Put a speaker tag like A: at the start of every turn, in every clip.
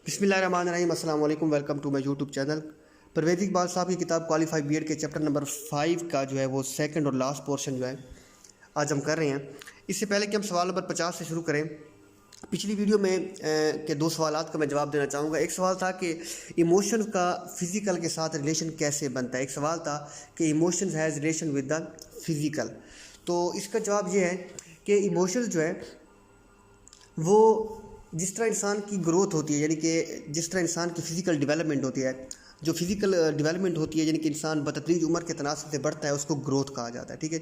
A: बिस्मिल्लाहिर्रहमानिर्रहीम, अस्सलाम वालेकुम। Welcome to my YouTube channel. Parvez Iqbal sahab की किताब क्वालिफाइड बीएड के चैप्टर नंबर 5 का जो है वो सेकंड और लास्ट पोर्शन जो है आज हम कर रहे हैं। इससे पहले कि हम सवाल नंबर 50 से शुरू करें, पिछली वीडियो में के दो सवालात का मैं जवाब देना चाहूँगा। एक सवाल था कि इमोशंस का फिज़िकल के साथ रिलेशन कैसे बनता है। एक सवाल था कि emotions has relation with the physical. तो इसका जवाब ये है कि इमोशंस जो है वो जिस तरह इंसान की ग्रोथ होती है, यानी कि जिस तरह इंसान की फ़िज़िकल डेवलपमेंट होती है, जो फिज़िकल डेवलपमेंट होती है, यानी कि इंसान बतदरीज उम्र के तनासब से बढ़ता है, उसको ग्रोथ कहा जाता है। ठीक है,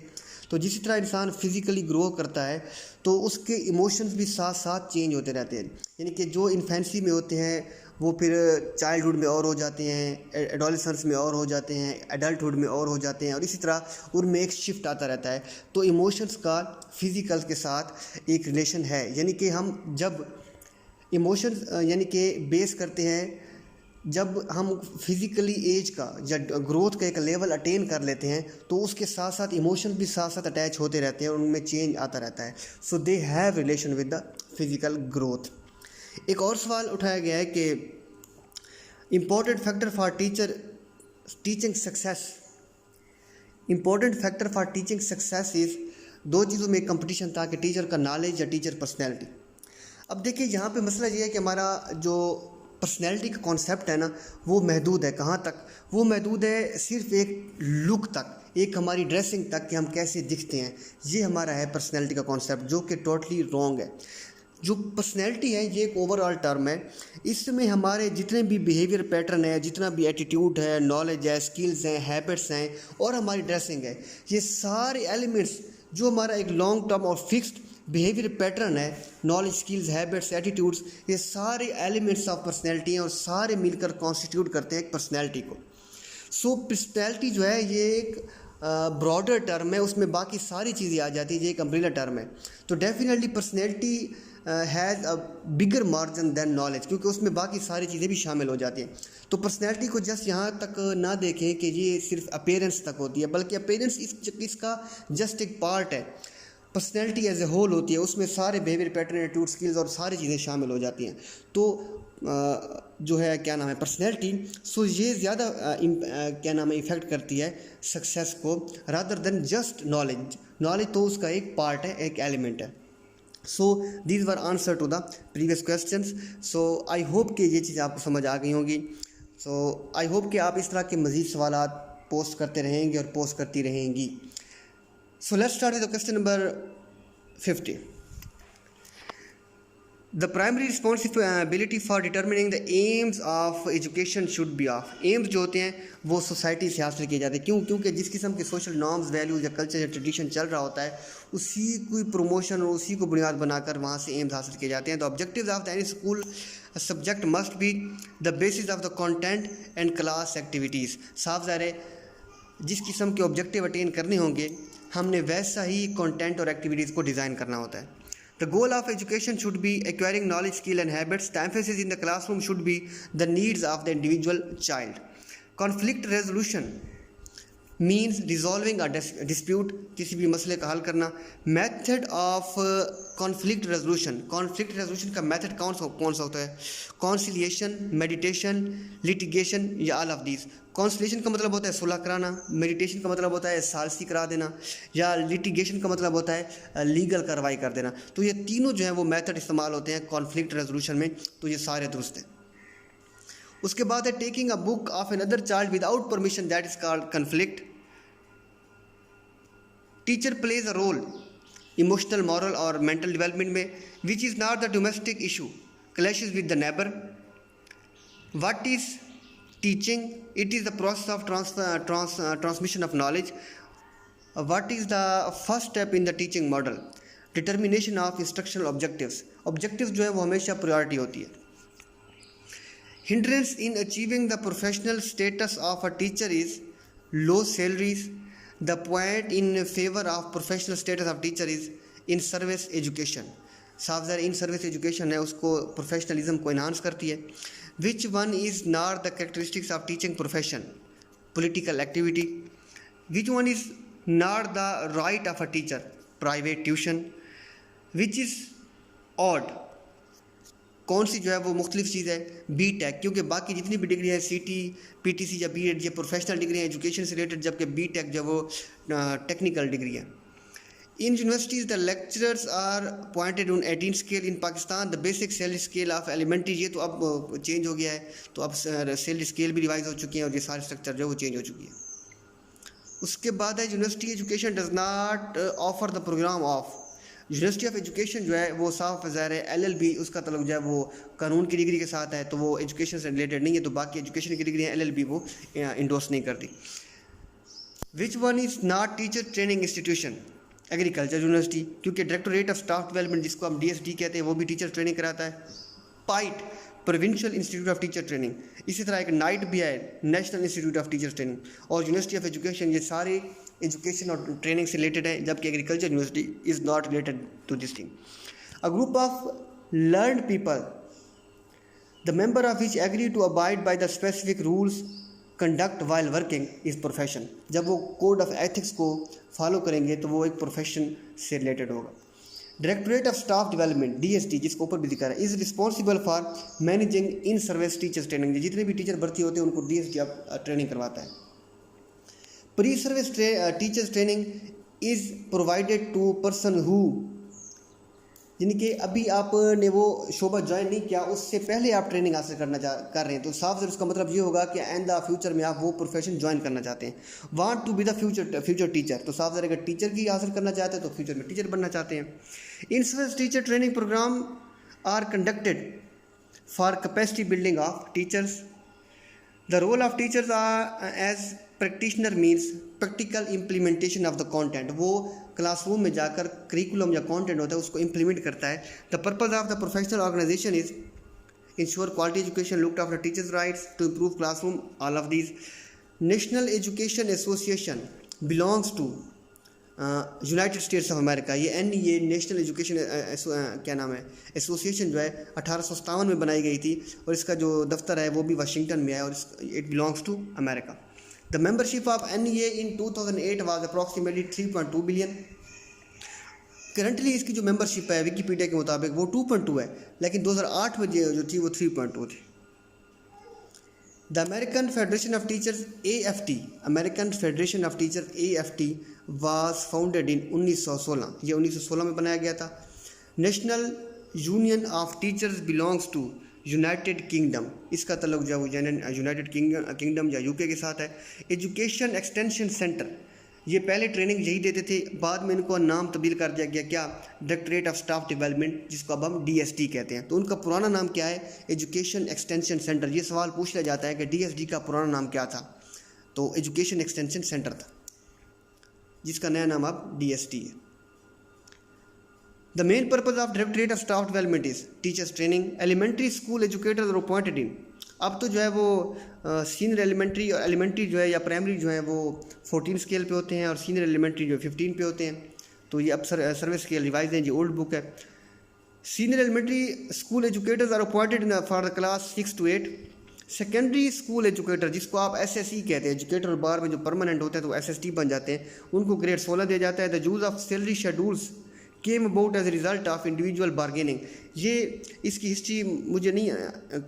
A: तो जिस तरह इंसान फिज़िकली ग्रो करता है तो उसके इमोशंस भी साथ साथ चेंज होते रहते हैं। यानी कि जो इन्फेंसी में होते हैं वो फिर चाइल्डहुड में और हो जाते हैं, एडोलेसेंस में और हो जाते हैं, एडल्टहुड में और हो जाते हैं, और इसी तरह उनमें एक शिफ्ट आता रहता है। तो इमोशंस का फिज़िकल के साथ एक रिलेशन है। यानी कि हम जब इमोशंस यानी कि बेस करते हैं, जब हम फिज़िकली एज का जब ग्रोथ का एक लेवल अटेन कर लेते हैं तो उसके साथ साथ इमोशंस भी साथ साथ अटैच होते रहते हैं और उनमें चेंज आता रहता है। So they have relation with the physical growth. एक और सवाल उठाया गया है कि important factor for teaching success. Important factor for teaching success is, दो चीज़ों में कंपटीशन था कि टीचर का नॉलेज या टीचर पर्सनैलिटी। अब देखिए यहाँ पे मसला ये है कि हमारा जो पर्सनैलिटी का कॉन्सेप्ट है ना वो महदूद है। कहाँ तक? वो महदूद है सिर्फ एक लुक तक, एक हमारी ड्रेसिंग तक कि हम कैसे दिखते हैं। ये हमारा है पर्सनैलिटी का कॉन्सेप्ट, जो कि टोटली रॉन्ग है। जो पर्सनैलिटी है ये एक ओवरऑल टर्म है। इसमें हमारे जितने भी बिहेवियर पैटर्न है, जितना भी एटीट्यूड है, नॉलेज है, स्किल्स हैं, हैबिट्स हैं और हमारी ड्रेसिंग है, ये सारे एलिमेंट्स जो हमारा एक लॉन्ग टर्म और फिक्स्ड बिहेवियर पैटर्न है, नॉलेज, स्किल्स, हैबिट्स, एटीट्यूड्स, ये सारे एलिमेंट्स ऑफ पर्सनैलिटी हैं और सारे मिलकर कॉन्स्टिट्यूट करते हैं एक पर्सनैलिटी को। सो पर्सनैलिटी जो है ये एक ब्रॉडर टर्म है, उसमें बाकी सारी चीज़ें आ जाती है, ये एक अम्ब्रेला टर्म है। तो definitely personality has a bigger margin than knowledge, क्योंकि उसमें बाकी सारी चीज़ें भी शामिल हो जाती हैं। तो पर्सनैलिटी को जस्ट यहाँ तक ना देखें कि ये सिर्फ अपीयरेंस तक होती है, बल्कि अपीयरेंस इसका जस्ट एक पार्ट है। पर्सनैलिटी एज ए होल होती है, उसमें सारे बिहेवियर पैटर्न, एटीट्यूड, स्किल्स और सारी चीज़ें शामिल हो जाती हैं। तो जो है क्या नाम है पर्सनैलिटी, सो ये ज़्यादा क्या नाम है इफ़ेक्ट करती है सक्सेस को, rather than just knowledge. Knowledge तो उसका एक पार्ट है, एक एलिमेंट है। So these were answer to the previous questions. So I hope कि ये चीज़ आपको समझ आ गई होंगी। सो आई होप कि आप इस तरह के मज़ीद सवालात पोस्ट करते रहेंगे और पोस्ट करती रहेंगी। So let's start with the question number 50. The primary responsibility for determining the aims of education should be of. aims जो होते हैं वो सोसाइटी से हासिल किए जाते हैं। क्यों? क्योंकि जिस किस्म के सोशल नॉर्म्स, वैल्यूज़ या कल्चर या ट्रेडिशन चल रहा होता है, उसी की प्रमोशन और उसी को बुनियाद बनाकर वहाँ से एम्स हासिल किए जाते हैं। तो objectives of the any school subject must be the basis of the content and class activities. साफ ज़ाहिर है जिस किस्म के ऑब्जेक्टिव अटेन करने होंगे हमने वैसा ही कंटेंट और एक्टिविटीज़ को डिज़ाइन करना होता है। The goal of education should be acquiring knowledge, skill and habits. The emphasis in the classroom should be the needs of the individual child. Conflict resolution means resolving a dispute, किसी भी मसले का हल करना। Method of conflict resolution का method कौन सा होता है? कॉन्सिलिएशन, मेडिटेशन, लिटिगेशन या ऑल ऑफ दीज। कॉन्सिलिएशन का मतलब होता है सुलह कराना, मेडिटेशन का मतलब होता है सालसी करा देना, या लिटिगेशन का मतलब होता है लीगल कार्रवाई कर देना। तो ये तीनों जो है वो मेथड इस्तेमाल होते हैं कॉन्फ्लिक्ट रेजोल्यूशन में। तो ये सारे दुरुस्त हैं। उसके बाद है taking a book of another child without permission, that is called conflict. Teacher plays a role emotional, moral और मेंटल डेवलपमेंट में, which is not the domestic issue, clashes with the neighbour. What is teaching? It is the process of transmission of knowledge. What is the first step in the teaching model? Determination of instructional objectives जो है वो हमेशा priority होती है। Hindrance in achieving the professional status of a teacher is low salaries. The point in favor of professional status of teacher is in service education. साफ ज़ाहिर in service education है, उसको प्रोफेशनलिज्म को इन्हांस करती है। Which one is not the characteristics of teaching profession? Political activity. Which one is not the right of a teacher? Private tuition. Which is odd? कौन सी जो है वो मुख्तलिफ चीज़ है, बी टेक, क्योंकि बाकी जितनी भी डिग्री है CT PTC या BEd ये प्रोफेशनल डिग्री है एजुकेशन से रिलेटेड, जबकि बी टेक जो वो टेक्निकल डिग्री है। In universities, the lecturers are appointed on 18 scale. In Pakistan, the basic salary scale of elementary, ये तो अब चेंज हो गया है, तो अब सैलरी स्केल भी रिवाइज हो चुकी है और ये सारे स्ट्रक्चर जो है वो चेंज हो चुकी है। उसके बाद है university education does not offer the program of. University of education जो है वो साफ ज़ाहिर है LLB, उसका तल्लुक जो है वो कानून की डिग्री के साथ है, तो वो एजुकेशन से रिलेटेड नहीं है, तो बाकी एजुकेशन की डिग्री LLB वो इंडोर्स नहीं करती। Which one is not teacher training institution? Agriculture university, क्योंकि डायरेक्टोरेट ऑफ स्टाफ डेवलपमेंट जिसको हम DST कहते हैं वो भी टीचर ट्रेनिंग कराता है। पाइट provincial institute of teacher training, इसी तरह एक नाइट भी है national institute of teacher training, और यूनिवर्सिटी ऑफ एजुकेशन, ये सारे एजुकेशन और ट्रेनिंग से रिलेटेड है, जबकि agriculture university is not related to this thing. A group of learned people the member of which agree to abide by the specific rules conduct while working is profession. जब वो code of ethics को follow करेंगे तो वो एक profession से related होगा। Directorate of staff development DST, जिसको ऊपर भी दिखा रहा है, is responsible for managing in service teachers training. जितने भी टीचर भर्ती होते हैं उनको DST ट्रेनिंग करवाता है। Pre service teachers training is provided to person who, यानी कि अभी आपने वो शोबा ज्वाइन नहीं किया, उससे पहले आप ट्रेनिंग हासिल कर रहे हैं, तो साफ उसका मतलब ये होगा कि एंड द फ्यूचर में आप वो प्रोफेशन ज्वाइन करना चाहते हैं। Want to be the future teacher, तो साफ अगर टीचर की हासिल करना चाहते हैं तो फ्यूचर में टीचर बनना चाहते हैं। In service teacher training program are conducted for capacity building of teachers. The role of teachers are as practitioner means practical implementation of the content, वो क्लासरूम में जाकर करिकुलम या कंटेंट होता है उसको इम्प्लीमेंट करता है। The purpose of the professional organization is ensure quality education, looked after teachers rights to improve classroom, all of these. National education association belongs to United States of America, ये NEA national education क्या नाम है association जो है 1857 में बनाई गई थी, और इसका जो दफ्तर है वो भी वाशिंगटन में है, और it belongs to America. The membership of NEA in 2008 was approximately 3.2 billion. Currently इसकी जो मेंबरशिप है विकीपीडिया के मुताबिक वो 2.2 है, लेकिन 2008 में जो थी वो 3.2 थी। The American Federation of Teachers AFT, American Federation of Teachers AFT was founded in 1916, ये 1916 में बनाया गया था। National Union of Teachers belongs to United Kingdom, इसका तल्लुक जो है वो यूनाइटेड किंगडम या UK के साथ है। एजुकेशन एक्सटेंशन सेंटर, ये पहले ट्रेनिंग यही देते थे, बाद में इनको नाम तब्दील कर दिया गया, क्या, डायरेक्टोरेट ऑफ स्टाफ डेवलपमेंट, जिसको अब हम DST कहते हैं। तो उनका पुराना नाम क्या है? Education extension centre. ये सवाल पूछ लिया जाता है कि DST का पुराना नाम क्या था, तो एजुकेशन एक्सटेंशन सेंटर था, जिसका नया नाम अब DST है। The main purpose of Directorate of Staff Development is teachers training. Elementary school educators are appointed in. अब तो जो है वो सीनियर एलिमेंट्री और एलिमेंट्री जो है या प्राइमरी जो है वो 14 स्केल पे होते हैं, और सीनियर एलिमेंट्री जो 15 पे होते हैं। तो ये अब सर्विस स्केल रिवाइज है, ये ओल्ड बुक है। Senior elementary school educators are appointed for the class 6 to 8। Secondary school educator, जिसको आप SSE कहते हैं, एजुकेटर और बार में जो परमानेंट होते हैं तो SST बन जाते हैं, उनको ग्रेड 16 दिया जाता है। The use of salary schedules came about as a result of individual bargaining. ये इसकी हिस्ट्री मुझे नहीं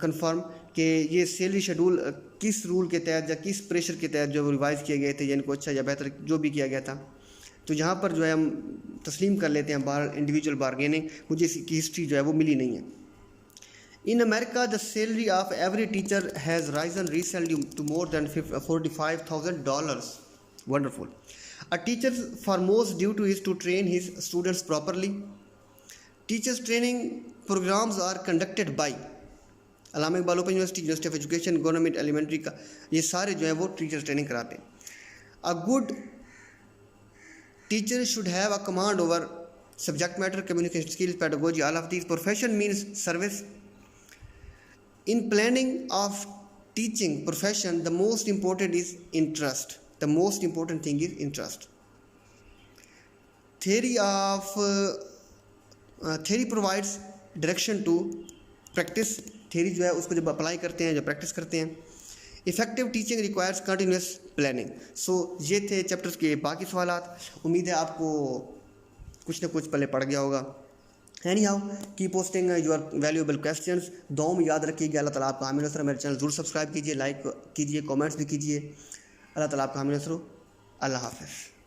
A: कंफर्म कि ये सैलरी शेड्यूल किस रूल के तहत या किस प्रेशर के तहत जो रिवाइज़ किए गए थे, या इनको अच्छा या बेहतर जो भी किया गया था। तो यहाँ पर जो है हम तस्लीम कर लेते हैं इंडिविजुअल बार्गेनिंग, मुझे इसकी हिस्ट्री जो है वो मिली नहीं है। In America the salary of every teacher has risen recently to more than $45,000। Wonderful. A teacher's foremost duty is to train his students properly. Teachers training programs are conducted by Allama Iqbal Open University of education, government elementary का, ये सारे जो है वो teachers training कराते हैं। A good teacher should have a command over subject matter, communication skills, pedagogy, all of these. Profession means service. In planning of teaching profession the most important is interest. The most important thing is interest. Theory provides direction to practice. Theory जो है उसको जब apply करते हैं, जब practice करते हैं। Effective teaching requires continuous planning. So ये थे चैप्टर्स के बाकी सवालात। उम्मीद है आपको कुछ ना कुछ पहले पढ़ गया होगा। एनी हाउ की पोस्टिंग योर वैल्यूएबल क्वेश्चंस। दुआ में याद रखिएगा। अल्लाह ताला आपका हामी नसर हो। मेरे चैनल जरूर सब्सक्राइब कीजिए, लाइक कीजिए, कमेंट्स भी कीजिए। अल्लाह ताला आपका हामी नसर हो। अल्लाह हाफ़िज़।